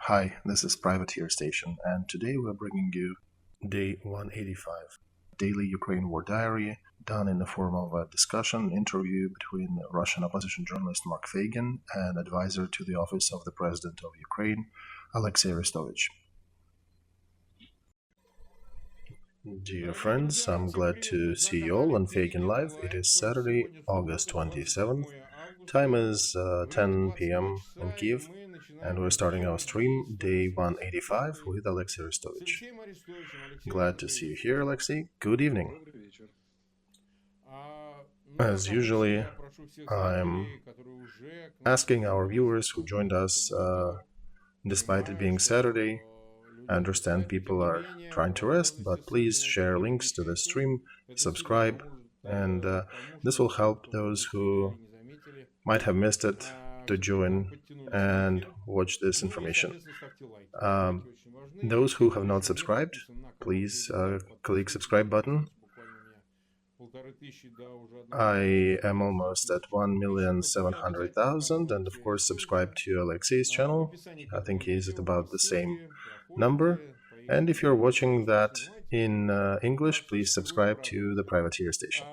Hi, this is Privateer Station, and today we're bringing you Day 185, Daily Ukraine War Diary, done in the form of a discussion interview between Russian opposition journalist Mark Feygin and advisor to the office of the President of Ukraine, Olexiy Arestovych. Dear friends, I'm glad to see you all on Feigin Live. It is Saturday, August 27th. Time is 10 p.m. in Kiev, and we're starting our stream, day 185, with Olexiy Arestovich. Glad to see you here, Olexiy. Good evening. As usually, I'm asking our viewers who joined us, despite it being Saturday, I understand people are trying to rest, but please share links to the stream, subscribe, and this will help those who might have missed it to join and watch this information. Those who have not subscribed, please click subscribe button. I am almost at 1,700,000, and of course subscribe to Alexei's channel. I think he's at about the same number. And if you're watching that in English, please subscribe to the Privateer Station.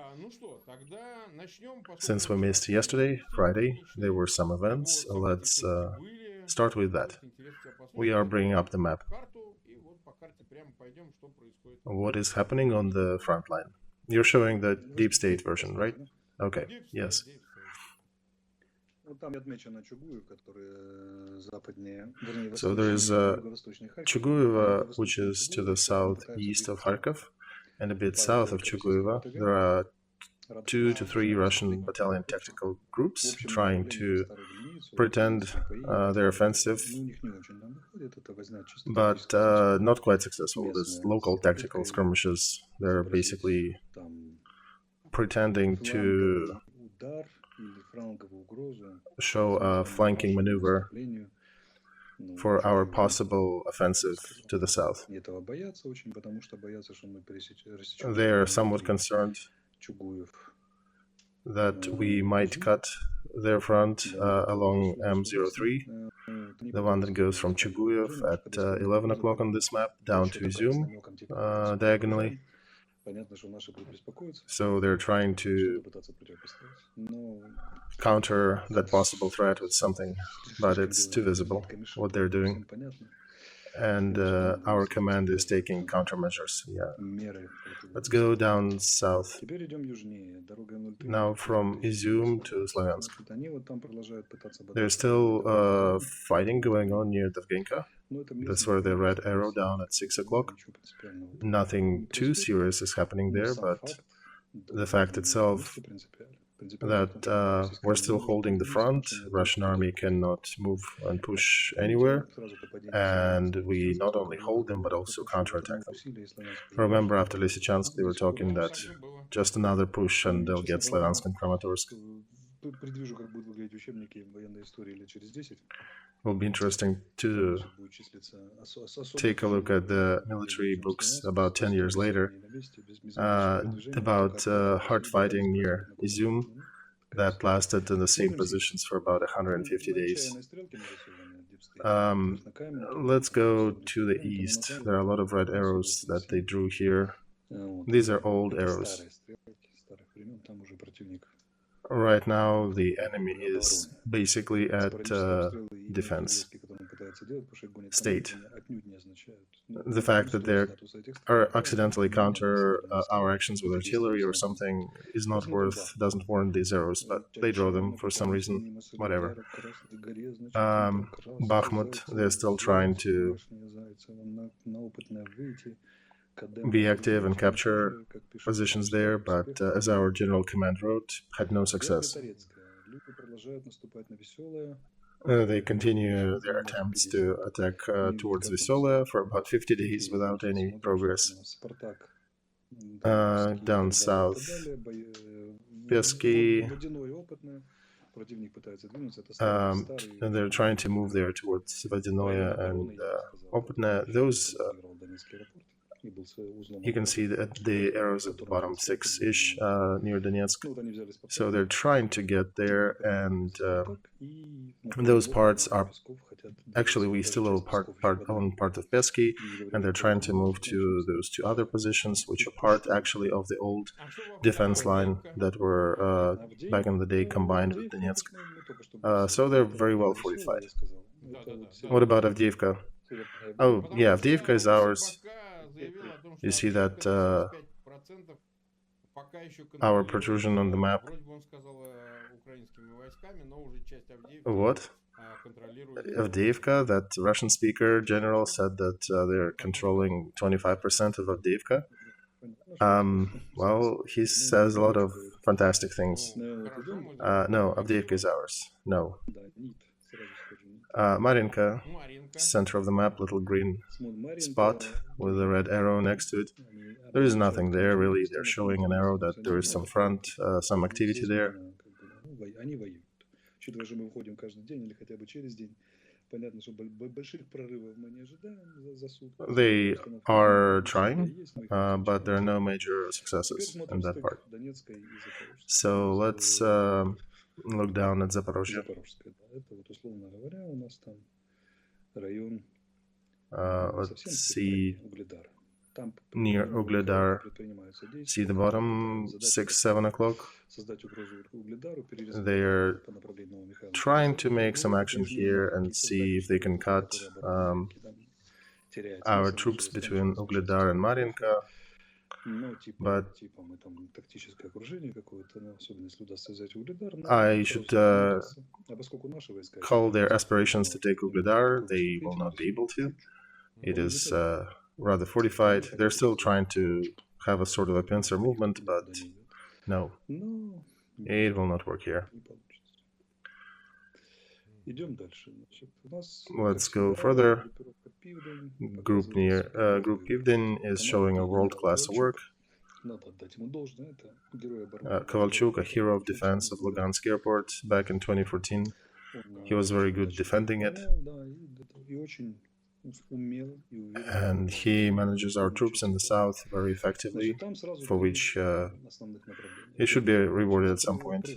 Since we missed yesterday, Friday, there were some events. Let's start with that. We are bringing up the map. What is happening on the front line? You're showing the deep state version, right? Okay, yes. So there is Chugueva, which is to the southeast of Kharkov, and a bit south of Chugueva. There are 2 to 3 Russian battalion tactical groups trying to pretend they're offensive, but not quite successful. There's local tactical skirmishes. They're basically pretending to show a flanking maneuver for our possible offensive to the south. They are somewhat concerned that we might cut their front along M03, the one that goes from Chuguyev at 11 o'clock on this map down to Izum diagonally. So they're trying to counter that possible threat with something, but it's too visible what they're doing. And our command is taking countermeasures. Yeah. Let's go down south. Now from Izum to Slavyansk. There's still fighting going on near Devgenka. That's where the red arrow down at 6 o'clock. Nothing too serious is happening there, but the fact itself that we're still holding the front, Russian army cannot move and push anywhere, and we not only hold them but also counterattack them. Remember, after Lysychansk they were talking that just another push and they'll get Slavyansk and Kramatorsk. Will be interesting to take a look at the military books about 10 years later about hard fighting near Izum that lasted in the same positions for about 150 days. Let's go to the east. There are a lot of red arrows that they drew here. These are old arrows. Right now, the enemy is basically at defense state. The fact that they accidentally counter our actions with artillery or something is not worth, doesn't warrant these arrows, but they draw them for some reason, whatever. Bakhmut, they're still trying to be active and capture positions there, but as our general command wrote, had no success. They continue their attempts to attack towards Vysolia for about 50 days without any progress. Down south, Peski, and they're trying to move there towards Vodinoye and Opitne. Those you can see the arrows at the bottom, 6-ish, near Donetsk. So they're trying to get there, and those parts are actually we still own part of Pesky, and they're trying to move to those two other positions, which are part actually of the old defense line that were back in the day combined with Donetsk. So they're very well fortified. What about Avdiivka? Oh, yeah, Avdiivka is ours. You see that our protrusion on the map. What? Avdiivka, that Russian speaker general said that they're controlling 25% of Avdiivka. Well, he says a lot of fantastic things. No, Avdiivka is ours. No. Marinka, center of the map, little green spot with a red arrow next to it. There is nothing there, really. They're showing an arrow that there is some front, some activity there. They are trying, but there are no major successes in that part. So let's look down at Zaporozhye. Let's see near Ugledar. See the bottom, 6-7 o'clock. They're trying to make some action here and see if they can cut our troops between Ugledar and Marinka. But I should call their aspirations to take Ugledar. They will not be able to. It is rather fortified. They're still trying to have a sort of a pincer movement, but no, it will not work here. Let's go further. Group Feygin is showing a world-class work. Kovalchuk, a hero of defense of Lugansk airport back in 2014. He was very good defending it. And he manages our troops in the south very effectively, for which he should be rewarded at some point.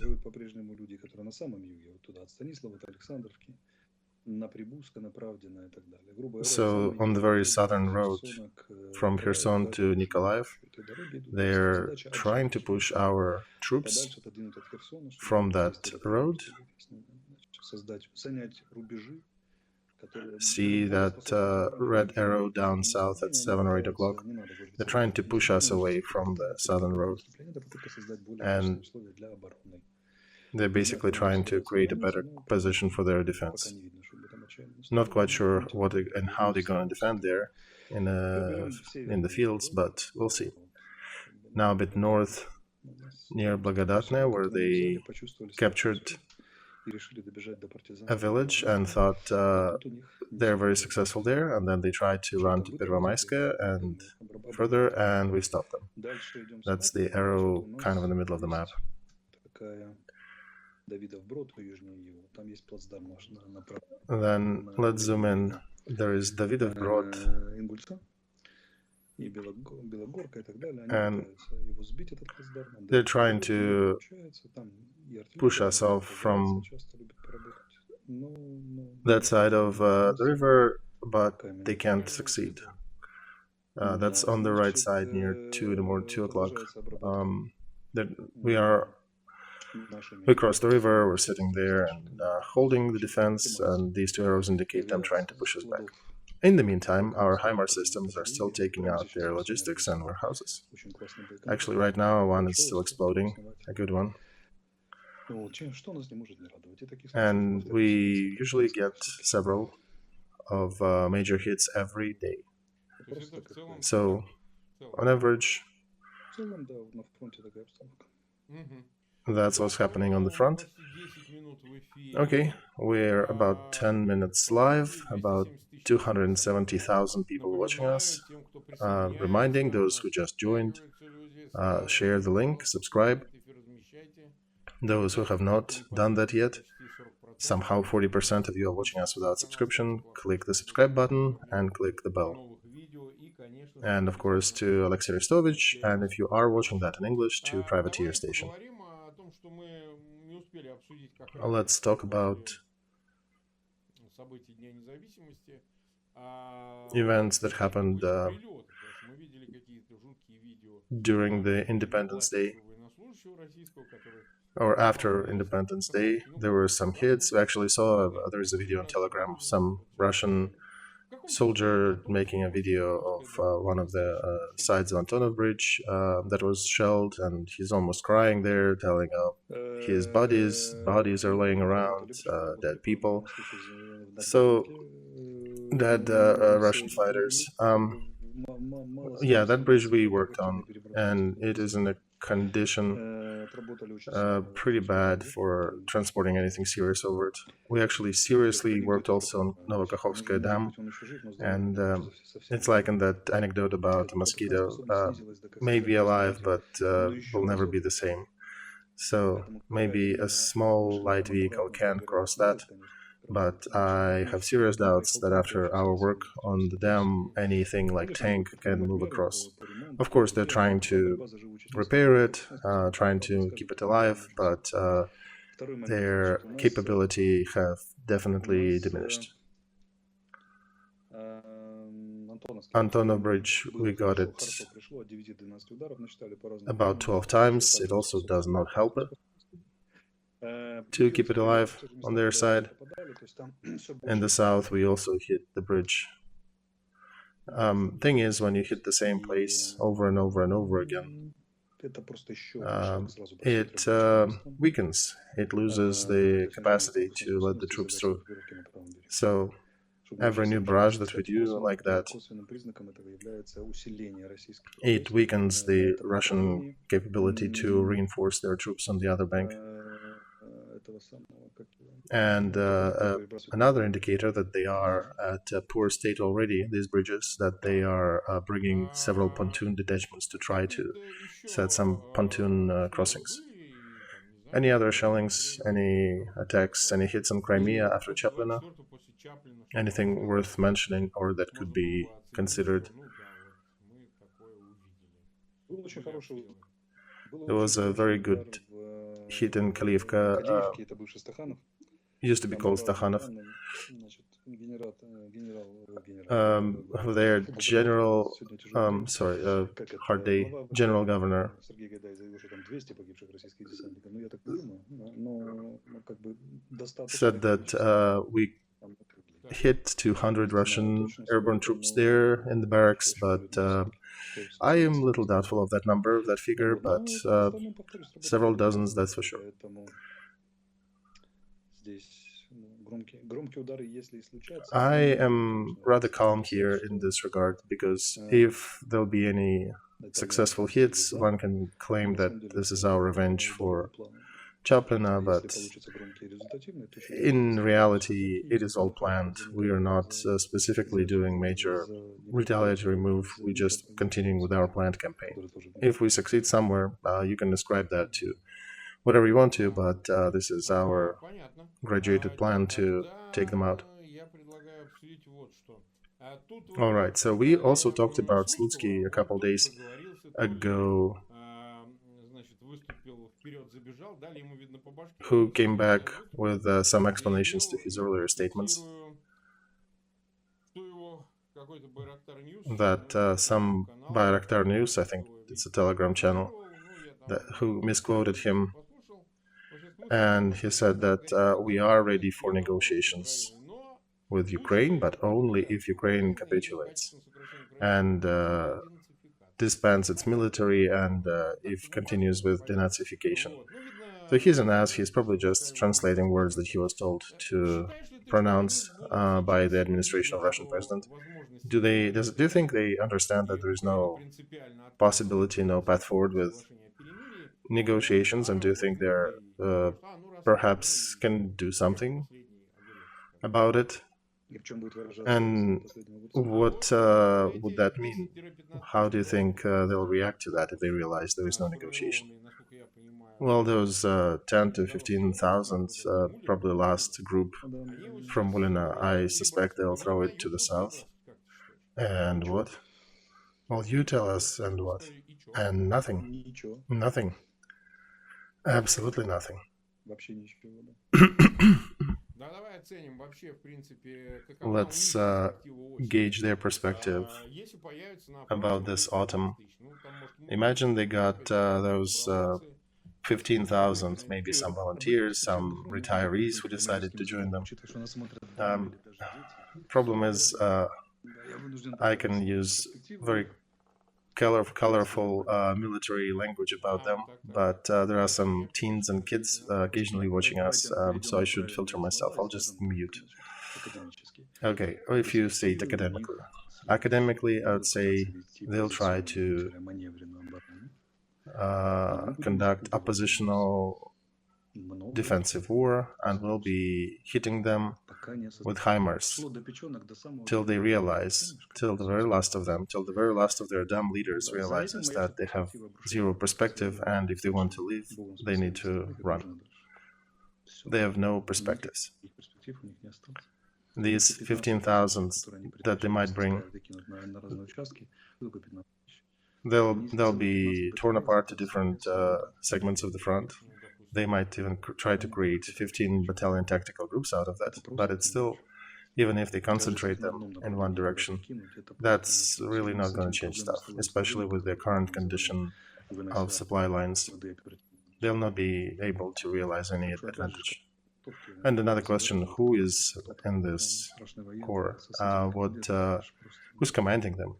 So on the very southern road from Kherson to Nikolaev, they're trying to push our troops from that road. See that red arrow down south at 7 or 8 o'clock? They're trying to push us away from the southern road. And they're basically trying to create a better position for their defense. Not quite sure what and how they're going to defend there in the fields, but we'll see. Now a bit north, near Blagodatne, where they captured a village and thought they're very successful there, and then they tried to run to Pervomayskaya and further, and we stopped them. That's the arrow kind of in the middle of the map. Then let's zoom in. There is Davidov Brod, and they're trying to push us off from that side of the river, but they can't succeed. That's on the right side near 2 o'clock. We crossed the river, we're sitting there and holding the defense, and these two arrows indicate them trying to push us back. In the meantime, our HIMARS systems are still taking out their logistics and warehouses. Actually, right now, one is still exploding, a good one. And we usually get several of major hits every day. So, on average, that's what's happening on the front. Okay, we're about 10 minutes live, about 270,000 people watching us. Reminding those who just joined, share the link, subscribe. Those who have not done that yet, somehow 40% of you are watching us without subscription, click the subscribe button and click the bell. And of course to Olexiy Arestovych, and if you are watching that in English, to Privateer Station. Let's talk about events that happened during the Independence Day or after Independence Day. There were some hits. We actually saw, there's a video on Telegram of some Russian soldier making a video of one of the sides of Antonov Bridge that was shelled, and he's almost crying there, telling his bodies are laying around, dead people. So, dead Russian fighters. Yeah, that bridge we worked on, and it is in a condition pretty bad for transporting anything serious over it. We actually seriously worked also on Novokakhovskaya Dam, and it's like in that anecdote about a mosquito, may be alive, but will never be the same. So maybe a small light vehicle can cross that, but I have serious doubts that after our work on the dam, anything like tank can move across. Of course, they're trying to repair it, trying to keep it alive, but their capability have definitely diminished. Antonov Bridge, we got it about 12 times. It also does not help it to keep it alive on their side. In the south, we also hit the bridge. Thing is, when you hit the same place over and over and over again, it weakens. It loses the capacity to let the troops through. So every new barrage that we do like that, it weakens the Russian capability to reinforce their troops on the other bank. And another indicator that they are at a poor state already, these bridges, that they are bringing several pontoon detachments to try to set some pontoon crossings. Any other shellings, any attacks, any hits on Crimea after Chaplina? Anything worth mentioning or that could be considered? There was a very good hit in Kaliivka, used to be called Stakhanov. Their general, hard day, general governor said that we hit 200 Russian airborne troops there in the barracks, but I am a little doubtful of that number, that figure, but several dozens, that's for sure. I am rather calm here in this regard, because if there'll be any successful hits, one can claim that this is our revenge for Chaplina, but in reality, it is all planned. We are not specifically doing major retaliatory move, we're just continuing with our planned campaign. If we succeed somewhere, you can ascribe that to whatever you want to, but this is our graduated plan to take them out. Alright, so we also talked about Slutsky a couple days ago, who came back with some explanations to his earlier statements. That some Bayraktar News, I think it's a Telegram channel, who misquoted him, and he said that we are ready for negotiations with Ukraine, but only if Ukraine capitulates and disbands its military and if continues with denazification. So he's an ass, he's probably just translating words that he was told to pronounce by the administration of Russian president. Do you think they understand that there is no possibility, no path forward with negotiations, and do you think they're perhaps can do something about it? And what would that mean? How do you think they'll react to that if they realize there is no negotiation? Well, those 10 to 15,000 probably last group from Volhynia, I suspect they'll throw it to the south. And what? Well, you tell us, and what? And nothing. Nothing. Absolutely nothing. Let's gauge their perspective about this autumn. Imagine they got those 15,000, maybe some volunteers, some retirees who decided to join them. Problem is, I can use very colorful military language about them, but there are some teens and kids occasionally watching us, so I should filter myself. I'll just mute. Okay, or if you say it academically. Academically, I would say they'll try to conduct oppositional defensive war, and we'll be hitting them with HIMARS till they realize, till the very last of them, till the very last of their dumb leaders realizes that they have zero perspective, and if they want to live, they need to run. They have no perspectives. These 15,000 that they might bring, they'll be torn apart to different segments of the front. They might even try to create 15 battalion tactical groups out of that, but it's still, even if they concentrate them in one direction, that's really not going to change stuff, especially with their current condition of supply lines. They'll not be able to realize any advantage. And another question, who is in this corps? Who's commanding them?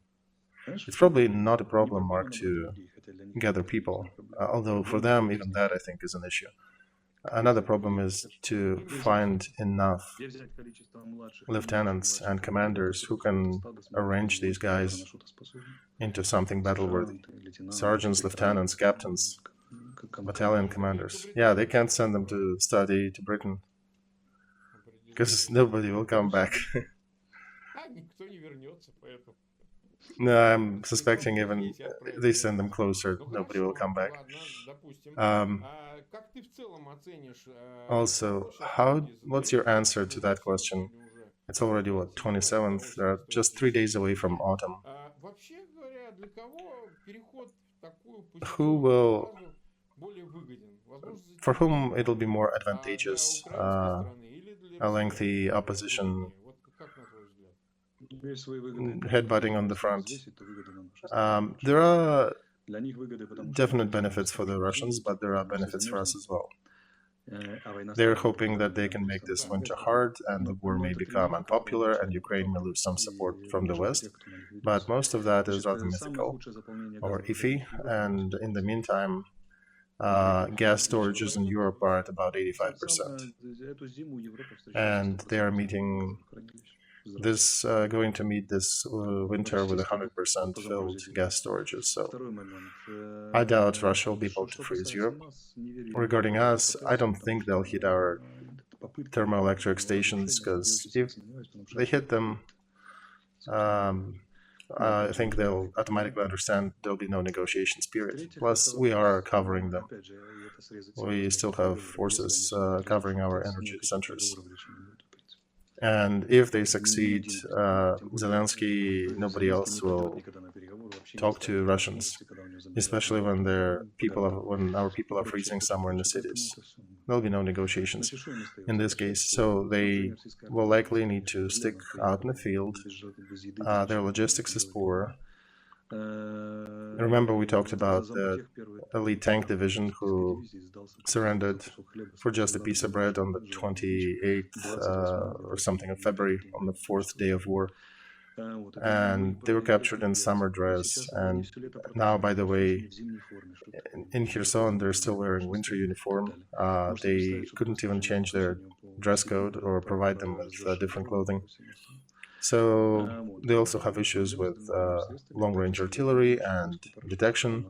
It's probably not a problem, Mark, to gather people, although for them, even that, I think, is an issue. Another problem is to find enough lieutenants and commanders who can arrange these guys into something battle-worthy. Sergeants, lieutenants, captains, battalion commanders. Yeah, they can't send them to study to Britain, because nobody will come back. No, I'm suspecting even if they send them closer, nobody will come back. Also, what's your answer to that question? It's already, what, 27th? They're just 3 days away from autumn. For whom it'll be more advantageous, a lengthy opposition headbutting on the front. There are definite benefits for the Russians, but there are benefits for us as well. They're hoping that they can make this winter hard and the war may become unpopular and Ukraine may lose some support from the West, but most of that is rather mythical or iffy, and in the meantime, gas storages in Europe are at about 85%, and they are meeting this going to meet this winter with 100% filled gas storages. So I doubt Russia will be able to freeze Europe. Regarding us, I don't think they'll hit our thermoelectric stations, because if they hit them, I think they'll automatically understand there'll be no negotiations period. Plus, we are covering them. We still have forces covering our energy centers. And if they succeed, Zelensky, nobody else will talk to Russians, especially when our people are freezing somewhere in the cities. There'll be no negotiations in this case, so they will likely need to stick out in the field. Their logistics is poor. Remember, we talked about the elite tank division who surrendered for just a piece of bread on the 28th or something of February, on the 4th day of war. And they were captured in summer dress. And now, by the way, in Kherson, they're still wearing winter uniform. They couldn't even change their dress code or provide them with different clothing. So they also have issues with long-range artillery and detection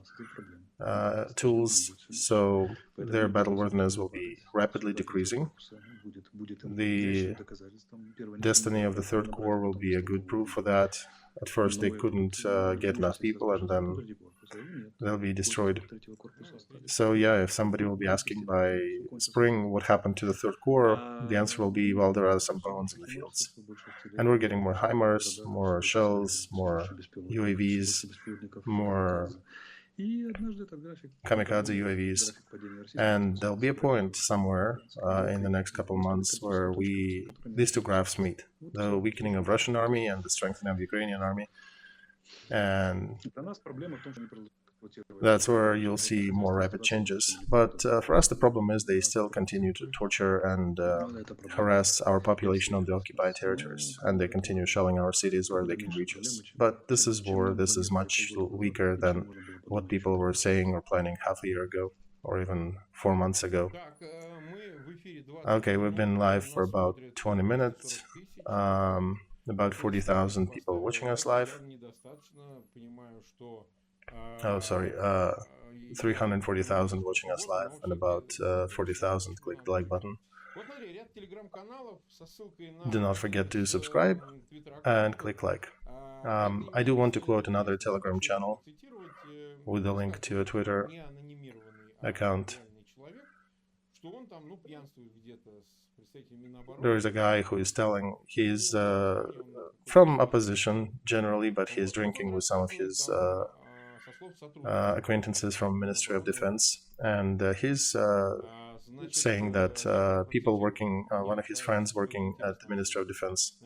tools, so their battle-worthiness will be rapidly decreasing. The destiny of the Third Corps will be a good proof for that. At first they couldn't get enough people, and then they'll be destroyed. So yeah, if somebody will be asking by spring what happened to the Third Corps, the answer will be, well, there are some bones in the fields. And we're getting more HIMARS, more shells, more UAVs, more kamikaze UAVs. And there'll be a point somewhere in the next couple months where these two graphs meet: the weakening of Russian army and the strengthening of Ukrainian army. And that's where you'll see more rapid changes. But for us, the problem is they still continue to torture and harass our population on the occupied territories, and they continue shelling our cities where they can reach us. But this is war. This is much weaker than what people were saying or planning half a year ago, or even 4 months ago. Okay, we've been live for about 20 minutes. About 40,000 people watching us live. Oh, sorry, 340,000 watching us live, and about 40,000 click the like button. Do not forget to subscribe and click like. I do want to quote another Telegram channel with a link to a Twitter account. There is a guy who is telling he's from opposition generally, but he's drinking with some of his acquaintances from Ministry of Defense, and he's saying that people working, one of his friends working at the Ministry of Defense,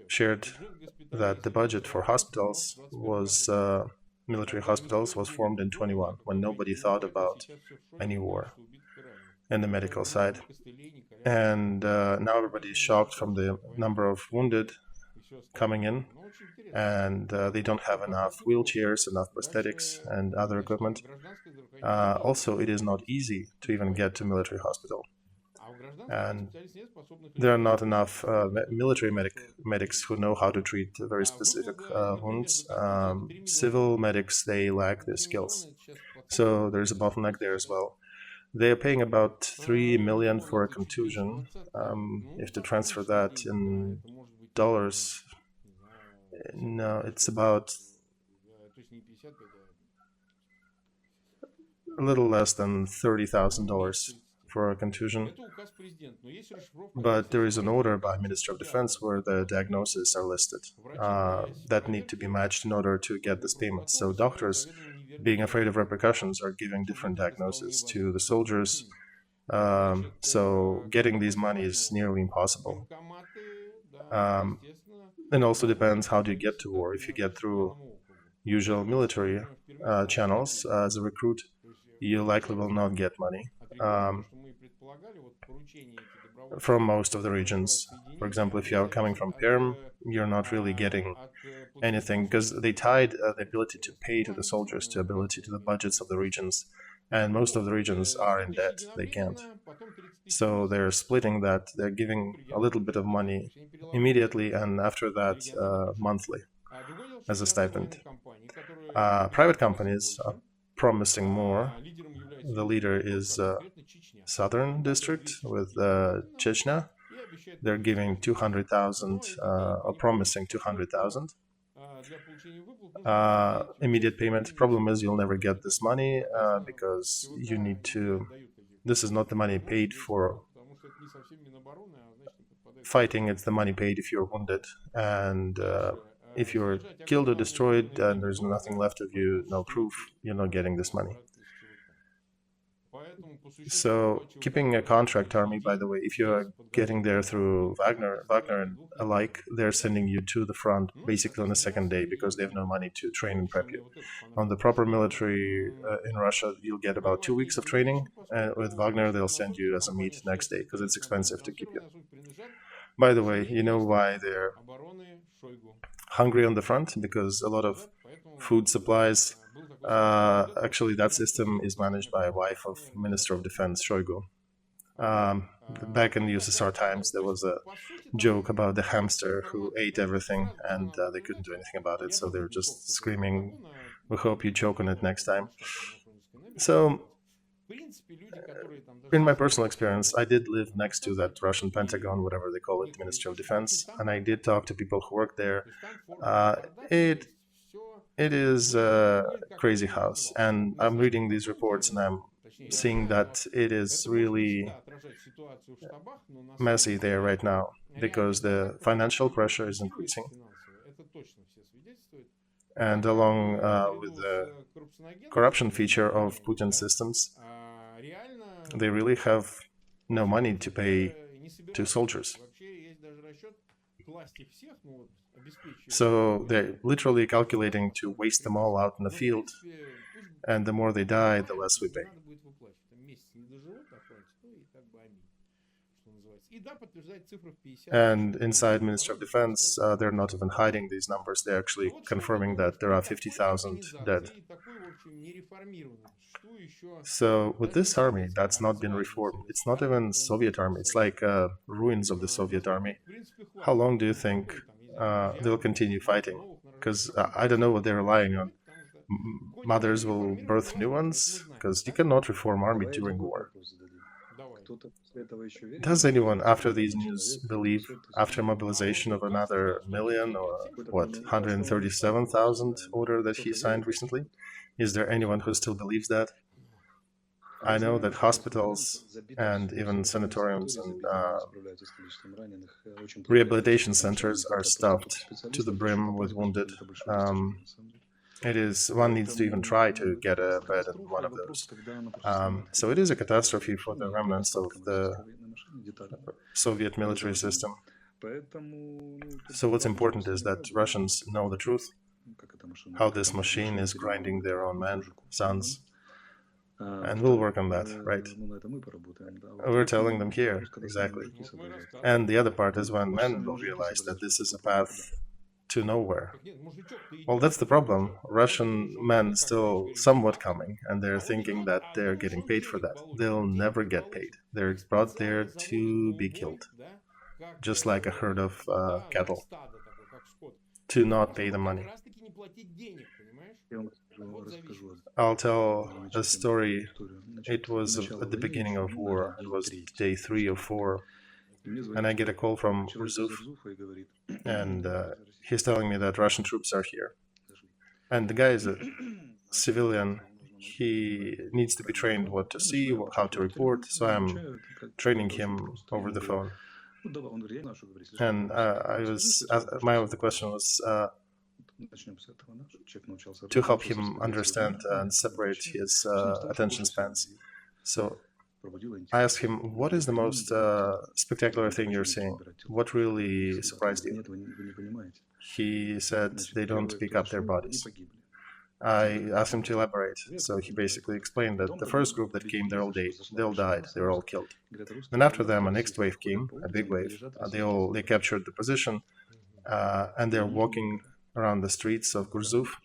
shared that the budget for hospitals was military hospitals was formed in 21, when nobody thought about any war in the medical side. And now everybody is shocked from the number of wounded coming in, and they don't have enough wheelchairs, enough prosthetics, and other equipment. Also, it is not easy to even get to military hospital. And there are not enough military medics who know how to treat very specific wounds. Civil medics, they lack the skills. So there's a bottleneck there as well. They are paying about 3 million for a contusion. If to transfer that in dollars, no, it's about a little less than $30,000 for a contusion. But there is an order by Ministry of Defense where the diagnoses are listed that need to be matched in order to get this payment. So doctors, being afraid of repercussions, are giving different diagnoses to the soldiers. So getting these money is nearly impossible. It also depends how do you get to war. If you get through usual military channels as a recruit, you likely will not get money from most of the regions. For example, if you are coming from Perm, you're not really getting anything, because they tied the ability to pay to the soldiers to ability to the budgets of the regions, and most of the regions are in debt. They can't. So they're splitting that. They're giving a little bit of money immediately, and after that monthly as a stipend. Private companies are promising more. The leader is Southern District with Chechnya. They're giving 200,000, or promising 200,000 immediate payment. Problem is you'll never get this money because you need to. This is not the money paid for fighting. It's the money paid if you're wounded, and if you're killed or destroyed and there's nothing left of you, no proof, you're not getting this money. So keeping a contract army, by the way, if you're getting there through Wagner and alike, they're sending you to the front basically on the second day because they have no money to train and prep you. On the proper military in Russia, you'll get about 2 weeks of training. With Wagner, they'll send you as a meat next day because it's expensive to keep you. By the way, you know why they're hungry on the front? Because a lot of food supplies, actually that system is managed by a wife of Minister of Defense, Shoigu. Back in the USSR times, there was a joke about the hamster who ate everything and they couldn't do anything about it, so they were just screaming, "We hope you choke on it next time." So, in my personal experience, I did live next to that Russian Pentagon, whatever they call it, Ministry of Defense, and I did talk to people who work there. It is a crazy house, and I'm reading these reports and I'm seeing that it is really messy there right now because the financial pressure is increasing. And along with the corruption feature of Putin's systems, they really have no money to pay to soldiers. So they're literally calculating to waste them all out in the field, and the more they die, the less we pay. And inside Ministry of Defense, they're not even hiding these numbers. They're actually confirming that there are 50,000 dead. So with this army, that's not been reformed. It's not even Soviet army. It's like ruins of the Soviet army. How long do you think they'll continue fighting? Because I don't know what they're relying on. Mothers will birth new ones? Because you cannot reform army during war. Does anyone, after these news, believe, after mobilization of another million or, 137,000 order that he signed recently? Is there anyone who still believes that? I know that hospitals and even sanatoriums and rehabilitation centers are stuffed to the brim with wounded. One needs to even try to get a bed in one of those. So it is a catastrophe for the remnants of the Soviet military system. So what's important is that Russians know the truth, how this machine is grinding their own men, sons, and we'll work on that, right? We're telling them here, exactly. And the other part is when men will realize that this is a path to nowhere. Well, that's the problem. Russian men still somewhat coming, and they're thinking that they're getting paid for that. They'll never get paid. They're brought there to be killed, just like a herd of cattle, to not pay the money. I'll tell a story. It was at the beginning of war. It was day 3 or 4, and I get a call from Urzuf, and he's telling me that Russian troops are here. And the guy is a civilian. He needs to be trained what to see, how to report, so I'm training him over the phone. And my other question was to help him understand and separate his attention spans. So I asked him, what is the most spectacular thing you're seeing? What really surprised you? He said they don't pick up their bodies. I asked him to elaborate, so he basically explained that the first group that came, they all died, they were all killed. Then after them, a next wave came, a big wave. They captured the position, and they're walking around the streets of Gurzuf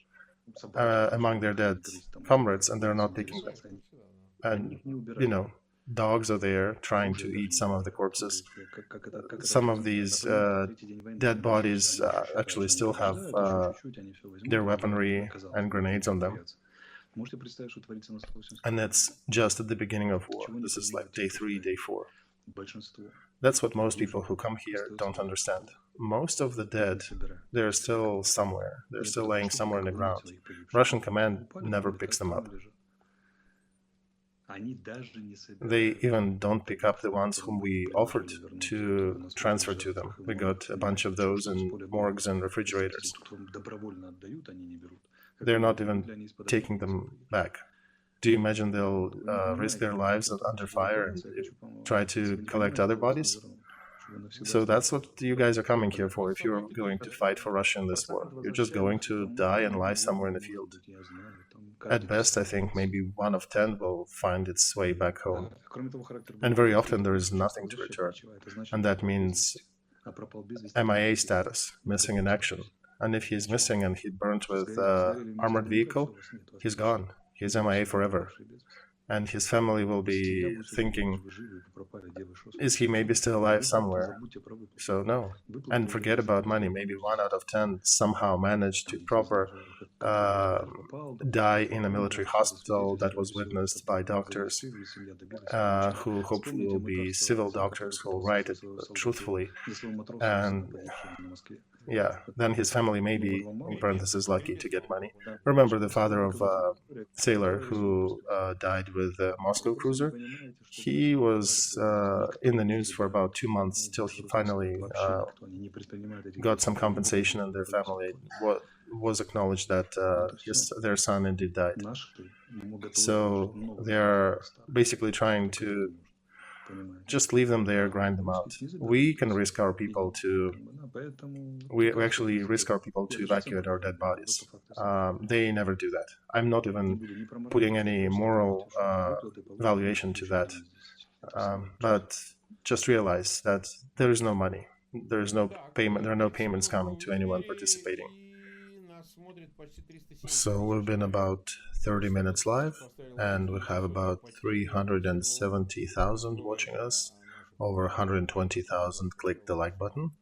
among their dead comrades, and they're not picking them. And, dogs are there trying to eat some of the corpses. Some of these dead bodies actually still have their weaponry and grenades on them. And that's just at the beginning of war. This is like day 3, day 4. That's what most people who come here don't understand. Most of the dead, they're still somewhere. They're still laying somewhere in the ground. Russian command never picks them up. They even don't pick up the ones whom we offered to transfer to them. We got a bunch of those in morgues and refrigerators. They're not even taking them back. Do you imagine they'll risk their lives under fire and try to collect other bodies? So that's what you guys are coming here for. If you're going to fight for Russia in this war, you're just going to die and lie somewhere in the field. At best, I think maybe 1 of 10 will find its way back home. And very often there is nothing to return. And that means MIA status, missing in action. And if he's missing and he burnt with armored vehicle, he's gone. He's MIA forever. And his family will be thinking, is he maybe still alive somewhere? So no. And forget about money. Maybe 1 out of 10 somehow managed to die in a military hospital that was witnessed by doctors who hopefully will be civil doctors who will write it truthfully. And yeah, then his family may be, in parentheses, lucky to get money. Remember the father of a sailor who died with a Moscow cruiser? He was in the news for about 2 months till he finally got some compensation, and their family was acknowledged that their son indeed died. So they are basically trying to just leave them there, grind them out. We can risk our people to. We actually risk our people to evacuate our dead bodies. They never do that. I'm not even putting any moral valuation to that. But just realize that there is no money. There is no payment. There are no payments coming to anyone participating. So we've been about 30 minutes live, and we have about 370,000 watching us. Over 120,000 clicked the like button.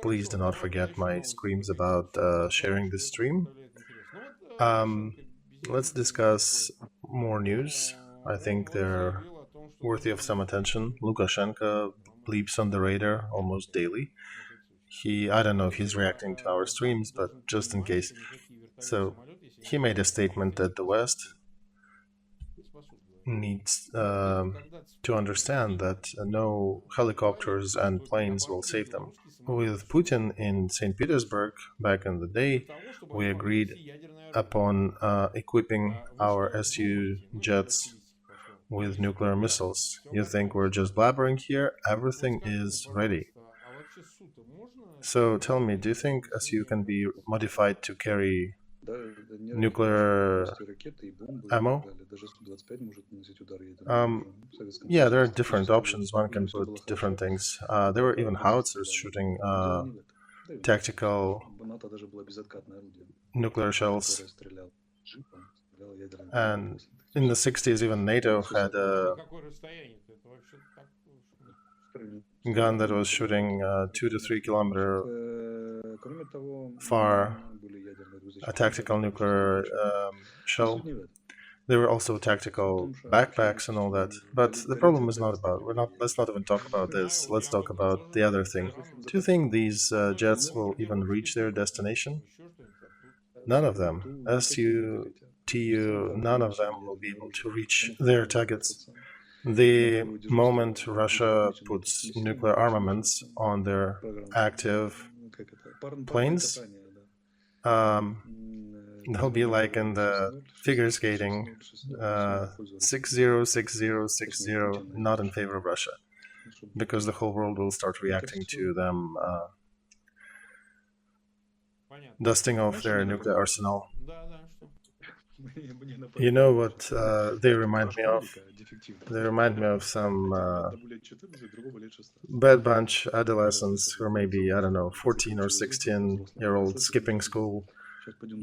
Please do not forget my screams about sharing this stream. Let's discuss more news. I think they're worthy of some attention. Lukashenko bleeps on the radar almost daily. I don't know if he's reacting to our streams, but just in case. So he made a statement that the West needs to understand that no helicopters and planes will save them. With Putin in St. Petersburg back in the day, we agreed upon equipping our Su jets with nuclear missiles. You think we're just blabbering here? Everything is ready. So tell me, do you think Su can be modified to carry nuclear ammo? Yeah, there are different options. One can put different things. There were even howitzers shooting tactical nuclear shells. And in the 60s, even NATO had a gun that was shooting 2 to 3 kilometer far, a tactical nuclear shell. There were also tactical backpacks and all that. But the problem is let's not even talk about this. Let's talk about the other thing. Do you think these jets will even reach their destination? None of them. Su, Tu, none of them will be able to reach their targets. The moment Russia puts nuclear armaments on their active planes, they'll be like in the figure skating 6-0, 6-0, 6-0, not in favor of Russia, because the whole world will start reacting to them dusting off their nuclear arsenal. You know what they remind me of? They remind me of some bad bunch adolescents who are maybe, I don't know, 14 or 16-year-old skipping school,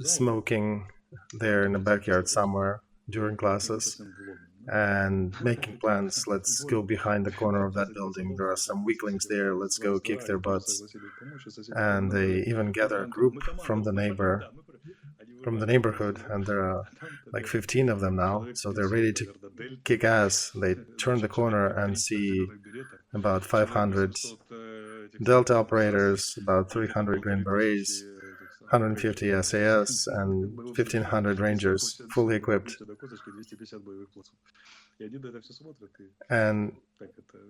smoking there in the backyard somewhere during classes and making plans. Let's go behind the corner of that building. There are some weaklings there. Let's go kick their butts. And they even gather a group from the neighborhood, and there are like 15 of them now, so they're ready to kick ass. They turn the corner and see about 500 Delta operators, about 300 Green Berets, 150 SAS, and 1,500 Rangers, fully equipped. And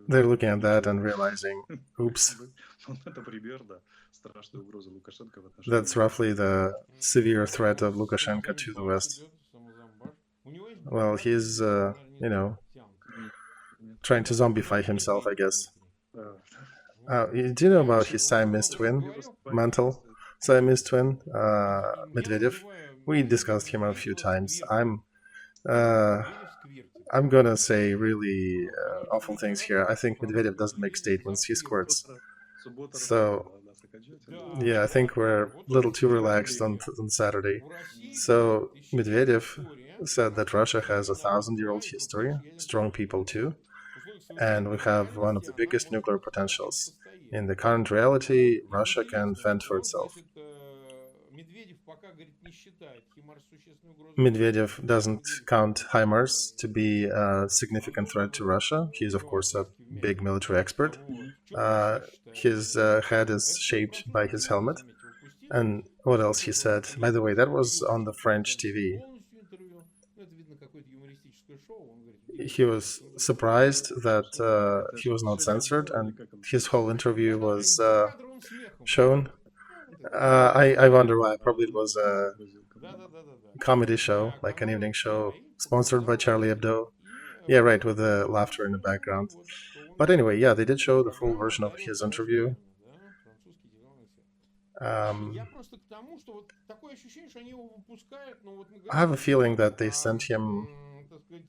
they're looking at that and realizing, oops, that's roughly the severe threat of Lukashenko to the West. Well, he's, trying to zombify himself, I guess. Do you know about his Siamese twin, Mantle? Siamese twin, Medvedev? We discussed him a few times. I'm gonna say really awful things here. I think Medvedev doesn't make statements, he squirts. So, yeah, I think we're a little too relaxed on Saturday. So, Medvedev said that Russia has a 1,000-year-old history, strong people too, and we have one of the biggest nuclear potentials. In the current reality, Russia can fend for itself. Medvedev doesn't count HIMARS to be a significant threat to Russia. He is, of course, a big military expert. His head is shaped by his helmet. And what else he said? By the way, that was on the French TV. He was surprised that he was not censored, and his whole interview was shown. I wonder why. Probably it was a Да-да-да-да-да. comedy show, like an Оно, evening да, show, и sponsored by показалось Charlie это. Hebdo. И Yeah, right, with the laughter in the ну, background. вот But он, anyway, yeah, they did show the full программа version of ударил his по interview. воспитанию, да, французский тяжелый эффект. Я Um, просто к тому, что вот такое ощущение, что они его выпускают, ну вот мы I говорим have a про feeling Feygina, that they sent him так сказать,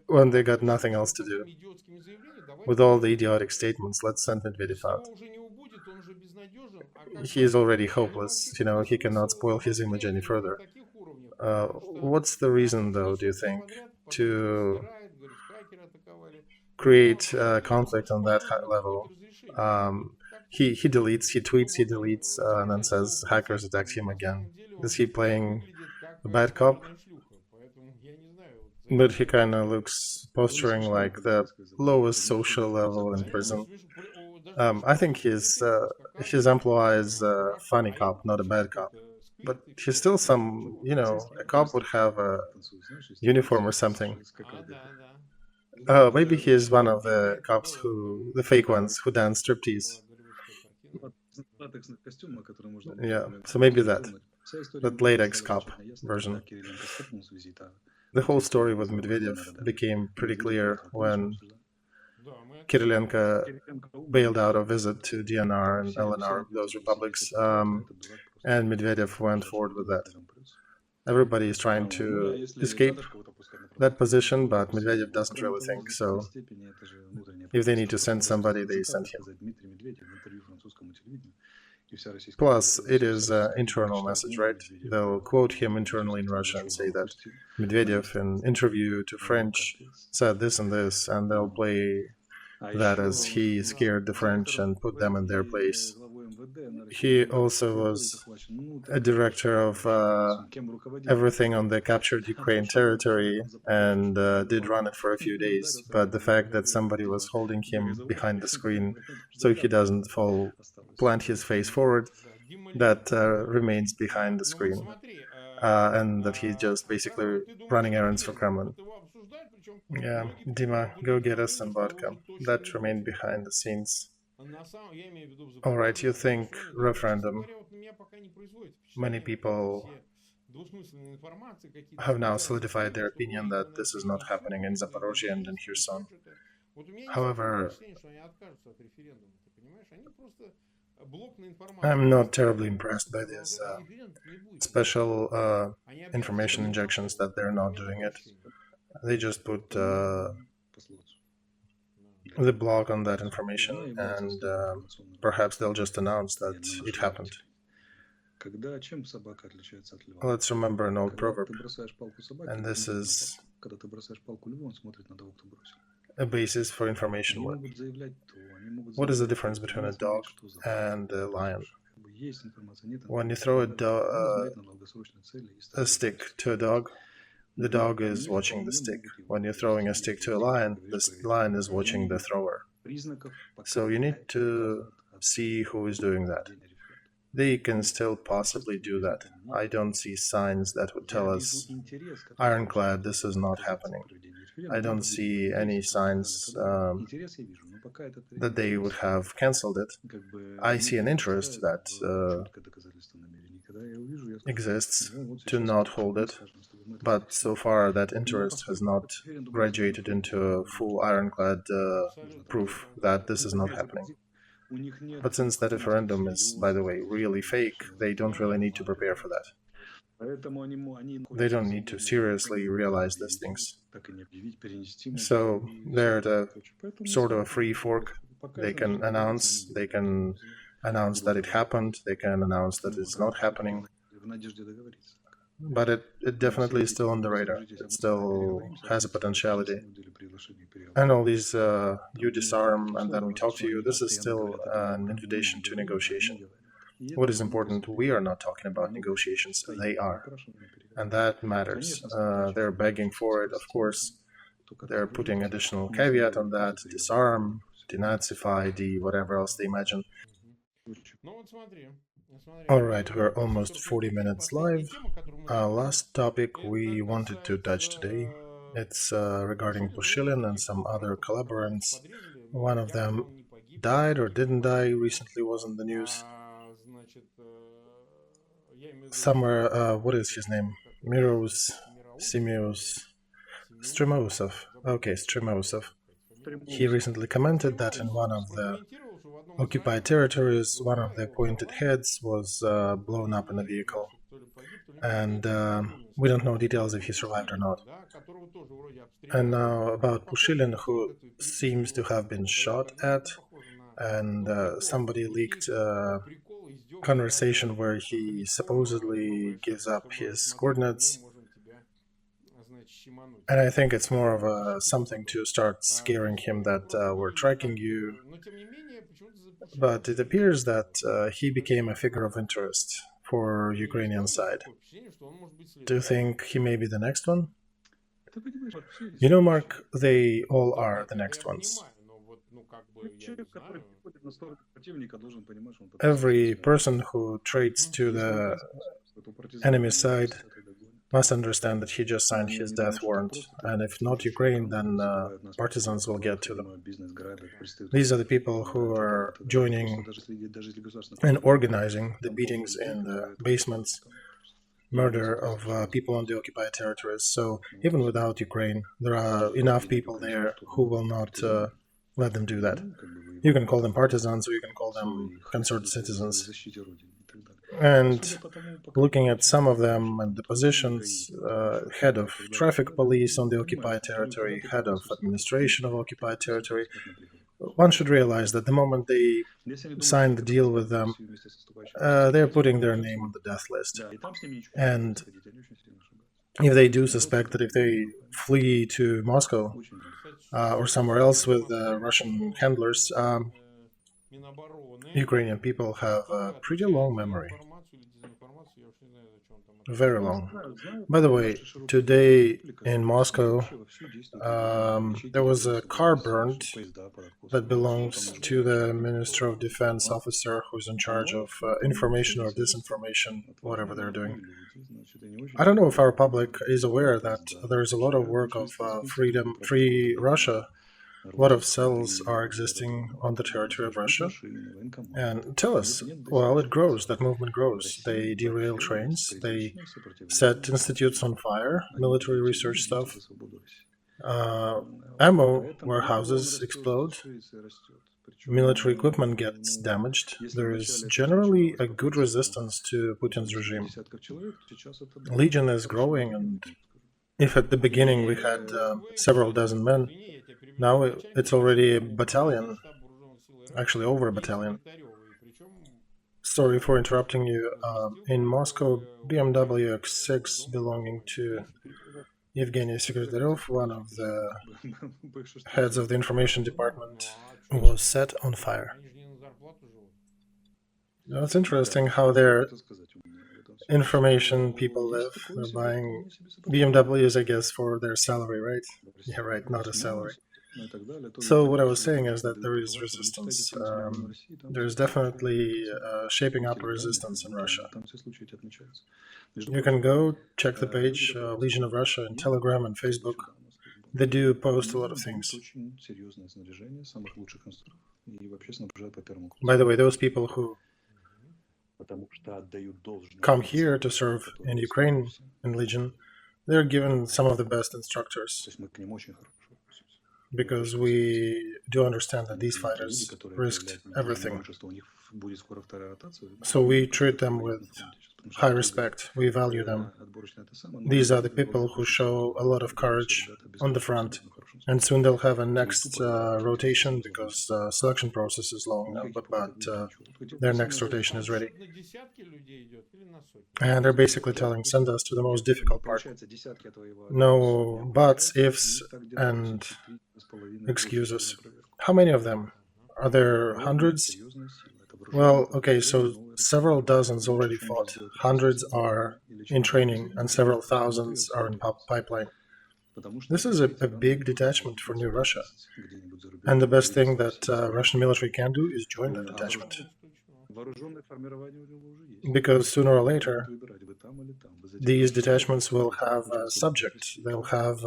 when they got nothing Арешtovича else с to do. такими идиотскими заявлениями, With давайте all the Медведева. idiotic statements, let's send Medvedev С out. него уже не убудет, он же безнадежен. А как He is бы, already ну вообще hopeless. You know, какой he cannot смысл spoil his image обострять any его на further. таких уровнях? Потому что What's the reason, один though, do you несет все think, подряд, потом все to стирает, говорит, хакеры атаковали. Но create Медведев conflict on that расположен находить level? разрешение. Вот Um, как, he deletes, he ну tweets, he вот он deletes, and then изображает says злобного hackers фейка, attacked но him на again. самом деле Is он he playing выглядит как the bad cop? коварная шлюха. Поэтому я не знаю, вот But зачем he ему kind это. of looks posturing like the lowest social level in Конечно, prison. смешно, даже не I think смешно, это как his арт, employee is a характер. funny А ему cop, not a bad получается cop. это But сквирт и he's все. still Что some, можно сказать? a cop would have a uniform or something. А, да, да. Maybe he is one of the cops Там the fake ones who dance striptease. была голливудская картина. Yeah, so maybe that latex cop version. The whole story with Medvedev became pretty clear when Да, мы это Kirilenko видели. bailed out a visit to DNR and LNR, those republics, and Medvedev went forward with that. Everybody is trying to escape that position, but Medvedev doesn't really think so. If they need to send somebody, they send him. Plus, it is an internal message, right? They'll quote him internally in Russia and say that Medvedev, in interview to French, said this and this, and they'll play that as he scared the French and put them in their place. He also was a director of everything on the captured Ukraine territory and did run it for a few days. But the fact that somebody was holding him behind the screen so he doesn't plant his face forward, that remains behind the Ну вот screen. смотри, And that he's just basically ты думаешь, running это errands for тренды. Kremlin. Вот его обсуждают, причем Yeah, многие Dima, go get us подтверждали, some что vodka. очень точные That remained люди. behind the scenes. Я имею в виду в All right, you Запорожье, в think Херсоне, да. Честно referendum? говоря, вот на меня пока не производит Many впечатление вот эти people все двусмысленные информации, какие-то have now специальные solidified their СМИ, что opinion ой, that именно this is not happening in Финченко, Zaporozhye and in Медведевский, Kherson. еще что-то. Вот у меня не совсем However, впечатление, что они откажутся от референдума, ты понимаешь? Они просто блок на информацию I'm not поставили, terribly и просто impressed by сказал, these этого референдума не будет. special Они объявили information его injections that they're вот у not меня doing такое it. ощущение. They just put Да. the block on that information, and perhaps they'll just announce that it happened. Let's remember an old proverb, and this is a basis for information work. What is the difference between a dog and a lion? When you throw a stick to a dog, the dog is watching the stick. When you're throwing a stick to a lion, the lion is watching the thrower. So you need to see who is doing that. They can still possibly do that. I don't see signs that would tell us, ironclad, this is not happening. I don't see any signs that they would have cancelled it. I see an interest that exists to not hold it, but so far that interest has not graduated into a full ironclad proof that this is not happening. But since the referendum is, by the way, really fake, they don't really need to prepare for that. They don't need to seriously realize these things. So they're at a sort of a free fork. They can announce that it happened, they can announce that it's not happening. But it definitely is still on the radar. It still has a potentiality. And all these, you disarm and then we talk to you, this is still an invitation to negotiation. What is important, we are not talking about negotiations, they are. And that matters. They're begging for it, of course. They're putting additional caveat on that, disarm, denazify, whatever else they imagine. Alright, we're almost 40 minutes live. Last topic we wanted to touch today, it's regarding Pushilin and some other collaborants. One of them died or didn't die recently, was in the news. somewhere, what is his name? Strimousov. Okay, Strimousov. He recently commented that in one of the occupied territories, one of the appointed heads was blown up in a vehicle. And we don't know details if he survived or not. And now about Pushilin, who seems to have been shot at, and somebody leaked a conversation where he supposedly gives up his coordinates. And I think it's more of something to start scaring him that we're tracking you. But it appears that he became a figure of interest for Ukrainian side. Do you think he may be the next one? You know, Mark, they all are the next ones. Every person who trades to the enemy side must understand that he just signed his death warrant, and if not Ukraine, then partisans will get to them. These are the people who are joining and organizing the beatings in the basements, murder of people on the occupied territories. So even without Ukraine, there are enough people there who will not let them do that. You can call them partisans, or you can call them concerned citizens. And looking at some of them and the positions, head of traffic police on the occupied territory, head of administration of occupied territory, one should realize that the moment they sign the deal with them, they're putting their name on the death list. And if they do suspect that if they flee to Moscow or somewhere else with Russian handlers, Ukrainian people have a pretty long memory. Very long. By the way, today in Moscow, there was a car burned that belongs to the Minister of Defense officer who's in charge of information or disinformation, whatever they're doing. I don't know if our public is aware that there is a lot of work of Free Russia. A lot of cells are existing on the territory of Russia. And tell us, well, it grows, that movement grows. They derail trains, they set institutes on fire, military research stuff. Ammo warehouses explode, military equipment gets damaged. There is generally a good resistance to Putin's regime. Legion is growing, and if at the beginning we had several dozen men, now it's already a battalion, actually over a battalion. Sorry for interrupting you. In Moscow, BMW X6 belonging to Evgeny Sekretaryov, one of the heads of the information department, was set on fire. Now, it's interesting how their information people live. They're buying BMWs, I guess, for their salary, right? Yeah, right, not a salary. So what I was saying is that there is resistance. There's definitely shaping up a resistance in Russia. You can go check the page, Legion of Russia, in Telegram and Facebook. They do post a lot of things. By the way, those people who come here to serve in Ukraine in Legion, they're given some of the best instructors, because we do understand that these fighters risked everything. So we treat them with high respect. We value them. These are the people who show a lot of courage on the front. And soon they'll have a next rotation, because the selection process is long now, but their next rotation is ready. And they're basically telling, send us to the most difficult part. No buts, ifs, and excuses. How many of them? Are there hundreds? Well, okay, so several dozens already fought. Hundreds are in training, and several thousands are in pipeline. This is a big detachment for New Russia. And the best thing that Russian military can do is join that detachment. Because sooner or later, these detachments will have a subject. They'll have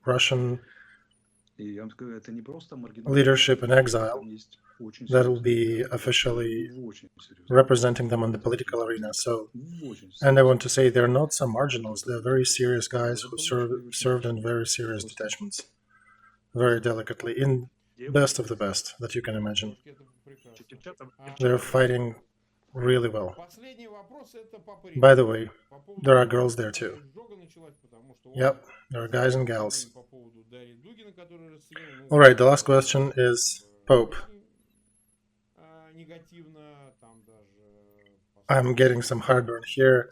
Russian leadership in exile. that will be officially representing them on the political arena. So, and I want to say they're not some marginals. They're very serious guys who served in very serious detachments, very delicately, in best of the best that you can imagine. They're fighting really well. By the way, there are girls there too. Yep, there are guys and gals. All right, the last question is Pope. I'm getting some heartburn here,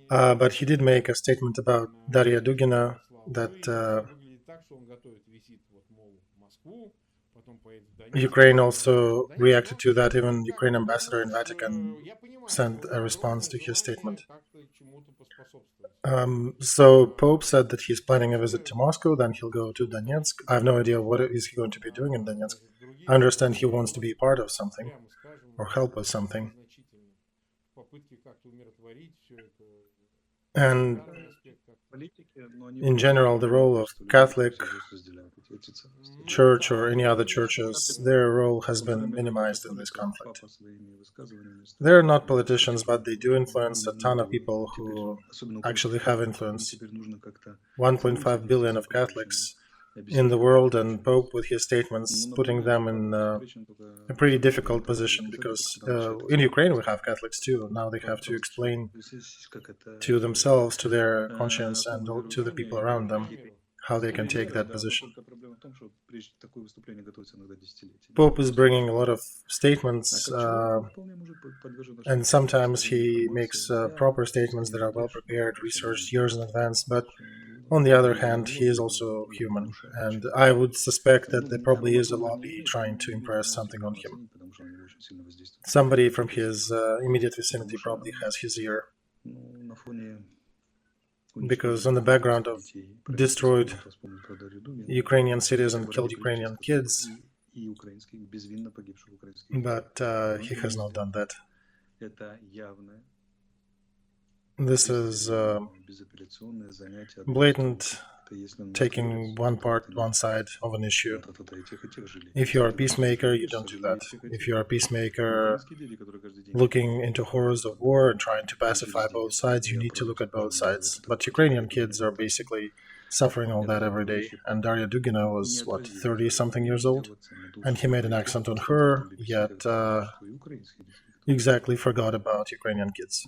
but he did make a statement about Daria Dugina that Ukraine also reacted to that. Even Ukraine ambassador in Vatican sent a response to his statement. So Pope said that he's planning a visit to Moscow, then he'll go to Donetsk. I have no idea what is he going to be doing in Donetsk. I understand he wants to be part of something or help with something. And in general, the role of Catholic Church or any other churches, their role has been minimized in this conflict. They're not politicians, but they do influence a ton of people who actually have influence. 1.5 billion of Catholics in the world, and Pope with his statements putting them in a pretty difficult position, because in Ukraine we have Catholics too. Now they have to explain to themselves, to their conscience, and to the people around them how they can take that position. Pope is bringing a lot of statements, and sometimes he makes proper statements that are well prepared, researched years in advance, but on the other hand, he is also human, and I would suspect that there probably is a lobby trying to impress something on him. Somebody from his immediate vicinity probably has his ear, because on the background of destroyed Ukrainian cities and killed Ukrainian kids, but he has not done that. This is blatant taking one side of an issue. If you're a peacemaker, you don't do that. If you're a peacemaker looking into horrors of war and trying to pacify both sides, you need to look at both sides. But Ukrainian kids are basically suffering all that every day. And Daria Dugina was, 30-something years old? And he made an accent on her, yet exactly forgot about Ukrainian kids.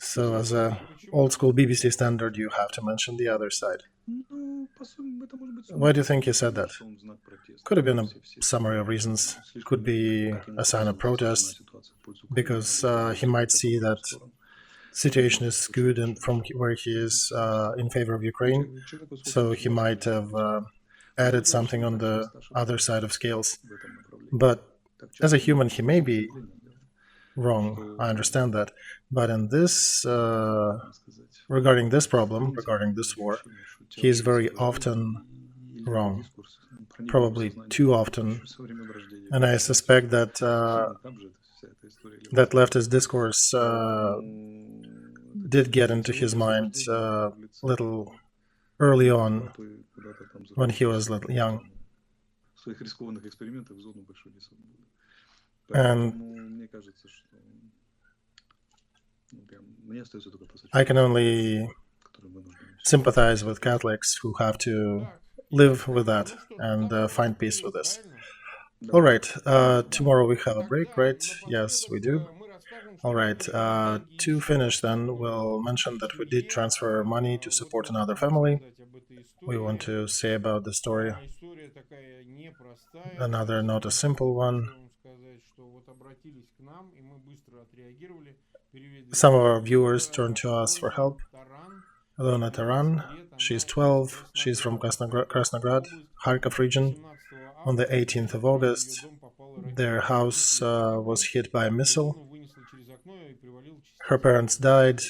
So as a old-school BBC standard, you have to mention the other side. Why do you think he said that? Could have been a summary of reasons. Could be a sign of protest, because he might see that situation is good and from where he is in favor of Ukraine, so he might have added something on the other side of scales. But as a human, he may be wrong. I understand that. But in this, regarding this problem, regarding this war, he is very often wrong. Probably too often. And I suspect that that leftist discourse did get into his mind a little early on, when he was little young. And I can only sympathize with Catholics who have to live with that and find peace with this. All right, tomorrow we have a break, right? Yes, we do. All right, to finish then, we'll mention that we did transfer money to support another family. We want to say about the story. Another not a simple one. Some of our viewers turned to us for help. Alona Taran, she's 12, she's from Krasnograd, Kharkov region. On the 18th of August, their house was hit by a missile. Her parents died.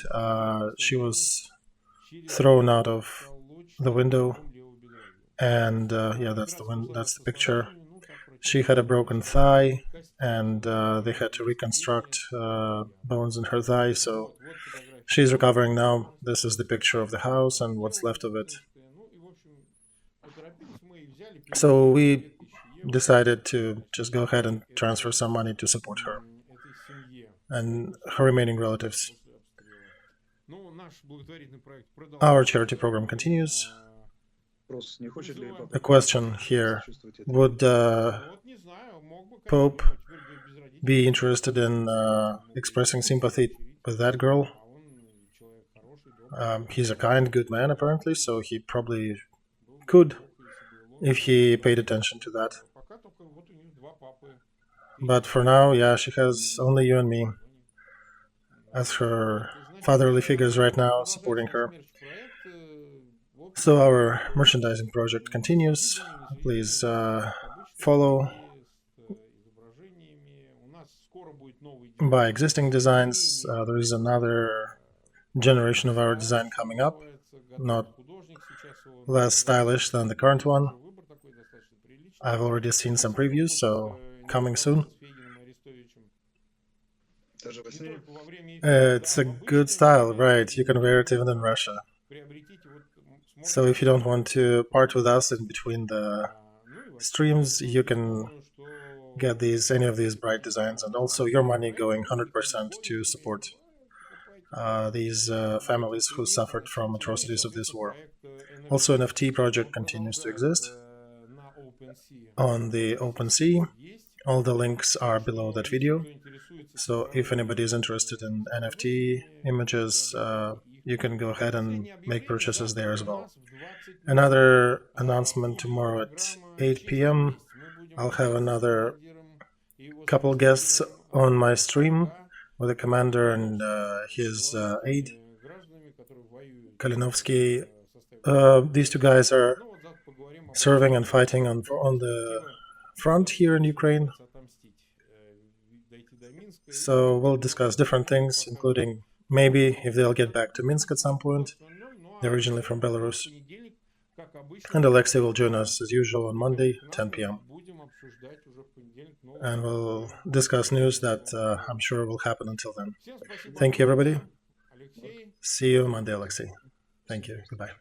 She was thrown out of the window, and yeah, that's the picture. She had a broken thigh, and they had to reconstruct bones in her thigh, so she's recovering now. This is the picture of the house and what's left of it. So we decided to just go ahead and transfer some money to support her and her remaining relatives. Our charity program continues. A question here: would Pope be interested in expressing sympathy with that girl? He's a kind, good man, apparently, so he probably could if he paid attention to that. But for now, yeah, she has only you and me as her fatherly figures right now supporting her. So our merchandising project continues. Please follow, buy existing designs. There is another generation of our design coming up, not less stylish than the current one. I've already seen some previews, so coming soon. It's a good style, right? You can wear it even in Russia. So if you don't want to part with us in between the streams, you can get any of these bright designs, and also your money going 100% to support these families who suffered from atrocities of this war. Also, NFT project continues to exist on the OpenSea. All the links are below that video. So if anybody is interested in NFT images, you can go ahead and make purchases there as well. Another announcement tomorrow at 8 p.m. I'll have another couple guests on my stream with the commander and his aide, Kalinovsky. These two guys are serving and fighting on the front here in Ukraine. So we'll discuss different things, including maybe if they'll get back to Minsk at some point. They're originally from Belarus. And Olexiy will join us as usual on Monday, 10 p.m. And we'll discuss news that I'm sure will happen until then. Thank you, everybody. See you Monday, Olexiy. Thank you. Goodbye.